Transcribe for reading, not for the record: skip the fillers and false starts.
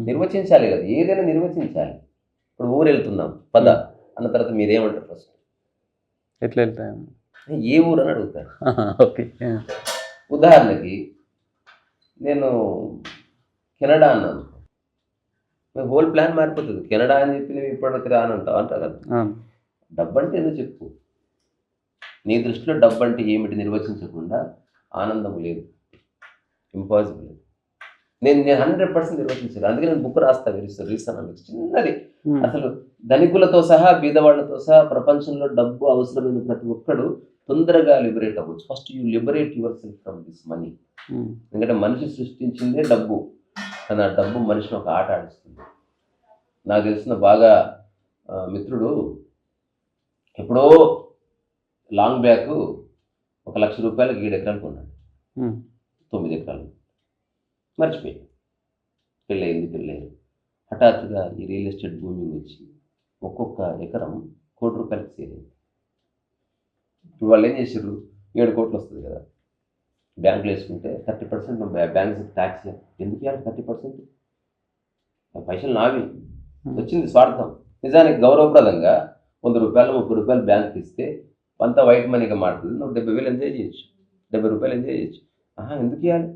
నిర్వచించాలి కదా, ఏదైనా నిర్వచించాలి. ఇప్పుడు ఊరు వెళ్తున్నాం పద అన్న తర్వాత మీరేమంటారు ఫస్ట్? ఎట్లా వెళ్తాయి? ఏ ఊరు అని అడుగుతారు. ఓకే. ఉదాహరణకి నేను కెనడా అన్నాను, హోల్ ప్లాన్ మారిపోతుంది. కెనడా అని చెప్పి నువ్వు ఇప్పటికి రానంటావు అంటావు కదా. డబ్బు అంటే ఏదో చెప్పు. నీ దృష్టిలో డబ్బు అంటే ఏమిటి నిర్వచించకుండా ఆనందం లేదు, ఇంపాసిబుల్. నేను 100% నిర్వచించాను. అందుకే నేను బుక్ రాస్తా రీసన్ చిన్నది. అసలు ధనికులతో సహా బీదవాళ్లతో సహా ప్రపంచంలో డబ్బు అవసరమైన ప్రతి ఒక్కడు తొందరగా లిబరేట్ అవ్వచ్చు. First you liberate your self from this money. ఎందుకంటే మనిషి సృష్టించిందే డబ్బు, కానీ ఆ డబ్బు మనిషిని ఒక ఆట ఆడిస్తుంది. నాకు తెలిసిన బాగా మిత్రుడు ఎప్పుడో లాంగ్ బ్యాక్ 1,00,000 రూపాయలకి 7 ఎకరాలు కొన్నాడు. 9 ఎకరాలు మర్చిపోయాడు. పెళ్ళయింది. హఠాత్తుగా ఈ రియల్ ఎస్టేట్ బూమింగ్ వచ్చి ఒక్కొక్క ఎకరం ₹1,00,00,000 సేల్ అయింది. ఇప్పుడు వాళ్ళు ఏం చేశారు, 7 కోట్లు వస్తుంది కదా, బ్యాంకులో వేసుకుంటే 30% బ్యాంక్స్ ట్యాక్స్ ఎందుకు ఇవ్వాలి? 30% పైసలు నావి, వచ్చింది స్వార్థం. నిజానికి గౌరవప్రదంగా ₹100 ₹30 బ్యాంక్కి ఇస్తే అంతా వైట్ మనీగా మారుతుంది. నువ్వు 70,000 ఎంజాయ్ చేయొచ్చు, ₹70 ఎంజాయ్ చేయొచ్చు. ఎందుకు ఇవ్వాలి?